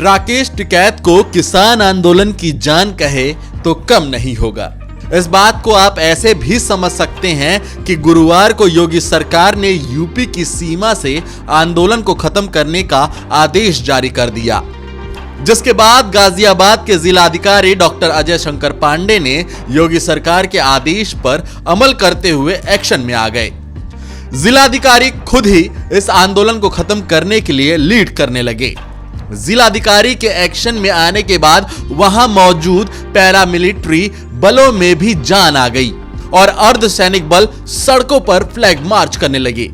राकेश टिकैत को किसान आंदोलन की जान कहे तो कम नहीं होगा। इस बात को आप ऐसे भी समझ सकते हैं कि गुरुवार को योगी सरकार ने यूपी की सीमा से आंदोलन को खत्म करने का आदेश जारी कर दिया, जिसके बाद गाजियाबाद के जिलाधिकारी डॉक्टर अजय शंकर पांडे ने योगी सरकार के आदेश पर अमल करते हुए एक्शन में आ गए। जिलाधिकारी खुद ही इस आंदोलन को खत्म करने के लिए लीड करने लगे। जिलाधिकारी के एक्शन में आने के बाद वहां मौजूद पैरामिलिट्री बलों में भी जान आ गई और अर्धसैनिक बल सड़कों पर फ्लैग मार्च करने लगे,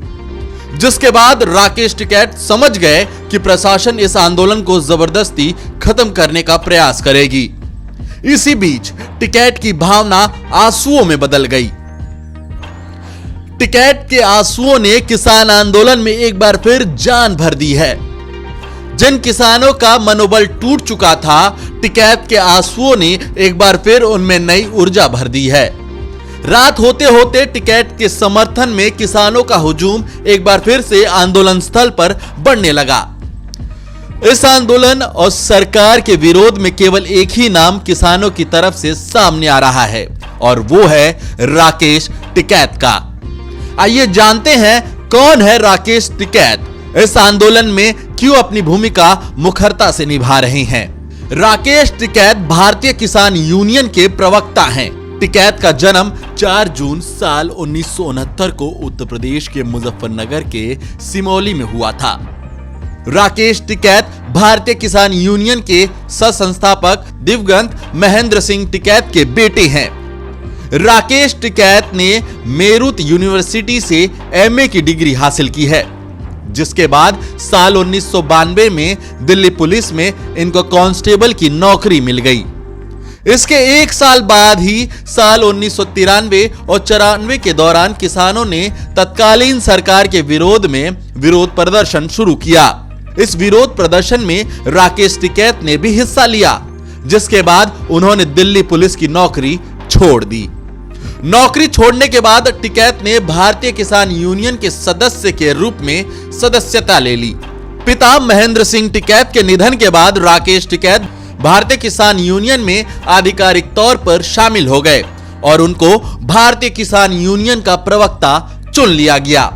जिसके बाद राकेश टिकैत समझ गए कि प्रशासन इस आंदोलन को जबरदस्ती खत्म करने का प्रयास करेगी। इसी बीच टिकैत की भावना आंसुओं में बदल गई। टिकैत के आंसुओं ने किसान आंदोलन में एक बार फिर जान भर दी है। जिन किसानों का मनोबल टूट चुका था, टिकैत के आंसुओं ने एक बार फिर उनमें नई ऊर्जा भर दी है। रात होते होते टिकैत के समर्थन में किसानों का हुजूम एक बार फिर से आंदोलन स्थल पर बढ़ने लगा। इस आंदोलन और सरकार के विरोध में केवल एक ही नाम किसानों की तरफ से सामने आ रहा है और वो है राकेश टिकैत का। आइए जानते हैं कौन है राकेश टिकैत, इस आंदोलन में क्यों अपनी भूमिका मुखरता से निभा रहे हैं। राकेश टिकैत भारतीय किसान यूनियन के प्रवक्ता हैं। टिकैत का जन्म 4 जून साल 1969 को उत्तर प्रदेश के मुजफ्फरनगर के सिमौली में हुआ था। राकेश टिकैत भारतीय किसान यूनियन के सह-संस्थापक दिवंगत महेंद्र सिंह टिकैत के बेटे हैं। राकेश टिकैत ने मेरुत यूनिवर्सिटी से एमए की डिग्री हासिल की है, जिसके बाद साल 1992 में दिल्ली पुलिस में इनको कांस्टेबल की नौकरी मिल गई। इसके एक साल बाद ही साल 1993 और 94 के दौरान किसानों ने तत्कालीन सरकार के विरोध में विरोध प्रदर्शन शुरू किया। इस विरोध प्रदर्शन में राकेश टिकैत ने भी हिस्सा लिया, जिसके बाद उन्होंने दिल्ली पुलिस की नौकरी छोड़ दी। नौकरी छोड़ने के बाद टिकैत ने भारतीय किसान यूनियन के सदस्य के रूप में सदस्यता ले ली। पिता महेंद्र सिंह टिकैत के निधन के बाद राकेश टिकैत भारतीय किसान यूनियन में आधिकारिक तौर पर शामिल हो गए और उनको भारतीय किसान यूनियन का प्रवक्ता चुन लिया गया।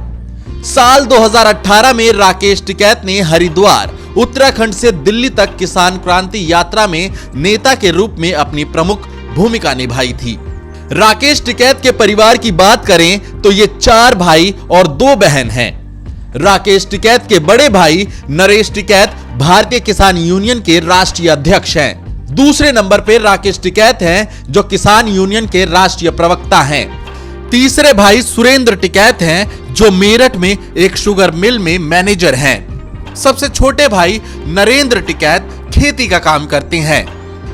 साल 2018 में राकेश टिकैत ने हरिद्वार उत्तराखंड से दिल्ली तक किसान क्रांति यात्रा में नेता के रूप में अपनी प्रमुख भूमिका निभाई थी। राकेश टिकैत के परिवार की बात करें तो ये 4 भाई और 2 बहन हैं। राकेश टिकैत के बड़े भाई नरेश टिकैत भारतीय किसान यूनियन के राष्ट्रीय अध्यक्ष हैं। दूसरे नंबर पर राकेश टिकैत हैं, जो किसान यूनियन के राष्ट्रीय प्रवक्ता हैं। तीसरे भाई सुरेंद्र टिकैत हैं, जो मेरठ में एक शुगर मिल में मैनेजर हैं। सबसे छोटे भाई नरेंद्र टिकैत खेती का काम करते हैं।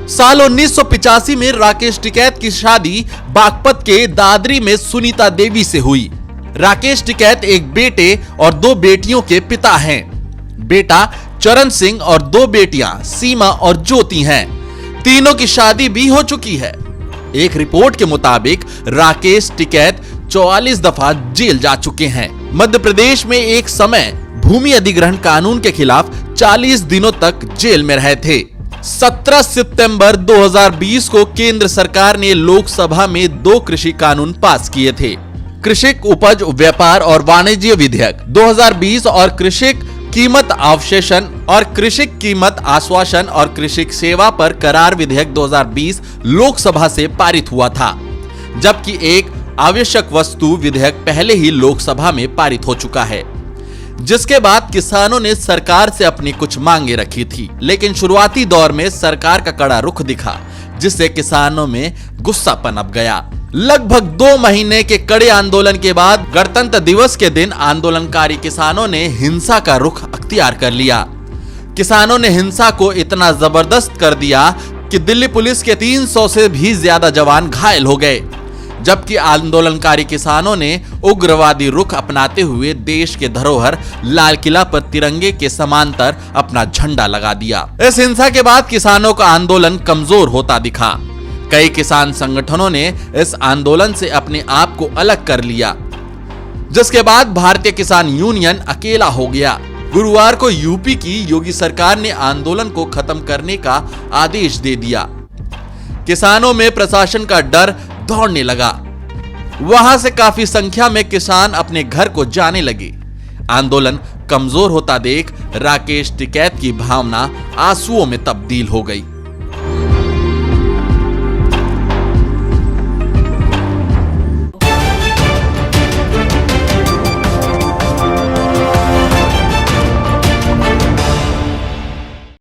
साल 1985 में राकेश टिकैत की शादी बागपत के दादरी में सुनीता देवी से हुई। राकेश टिकैत एक बेटे और 2 बेटियों के पिता हैं। बेटा चरण सिंह और 2 बेटियां सीमा और ज्योति हैं। तीनों की शादी भी हो चुकी है। एक रिपोर्ट के मुताबिक राकेश टिकैत 44 दफा जेल जा चुके हैं। मध्य प्रदेश में एक समय भूमि अधिग्रहण कानून के खिलाफ 40 दिनों तक जेल में रहे थे। 17 सितंबर 2020 को केंद्र सरकार ने लोकसभा में 2 कृषि कानून पास किए थे। कृषि उपज व्यापार और वाणिज्य विधेयक 2020 और कृषि कीमत अवशेषण और कृषि कीमत आश्वासन और कृषि सेवा पर करार विधेयक 2020 लोकसभा से पारित हुआ था, जबकि एक आवश्यक वस्तु विधेयक पहले ही लोकसभा में पारित हो चुका है। जिसके बाद किसानों ने सरकार से अपनी कुछ मांगे रखी थी, लेकिन शुरुआती दौर में सरकार का कड़ा रुख दिखा, जिससे किसानों में गुस्सा पनप गया। लगभग 2 महीने के कड़े आंदोलन के बाद गणतंत्र दिवस के दिन आंदोलनकारी किसानों ने हिंसा का रुख अख्तियार कर लिया। किसानों ने हिंसा को इतना जबरदस्त कर दिया कि दिल्ली पुलिस के 300 से भी ज्यादा जवान घायल हो गए, जबकि आंदोलनकारी किसानों ने उग्रवादी रुख अपनाते हुए देश के धरोहर लाल किला पर तिरंगे के समांतर अपना झंडा लगा दिया। इस हिंसा के बाद किसानों का आंदोलन कमजोर होता दिखा। कई किसान संगठनों ने इस आंदोलन से अपने आप को अलग कर लिया, जिसके बाद भारतीय किसान यूनियन अकेला हो गया। गुरुवार को यूपी की योगी सरकार ने आंदोलन को खत्म करने का आदेश दे दिया। किसानों में प्रशासन का डर दौड़ने लगा। वहां से काफी संख्या में किसान अपने घर को जाने लगे। आंदोलन कमजोर होता देख राकेश टिकैत की भावना आंसुओं में तब्दील हो गई।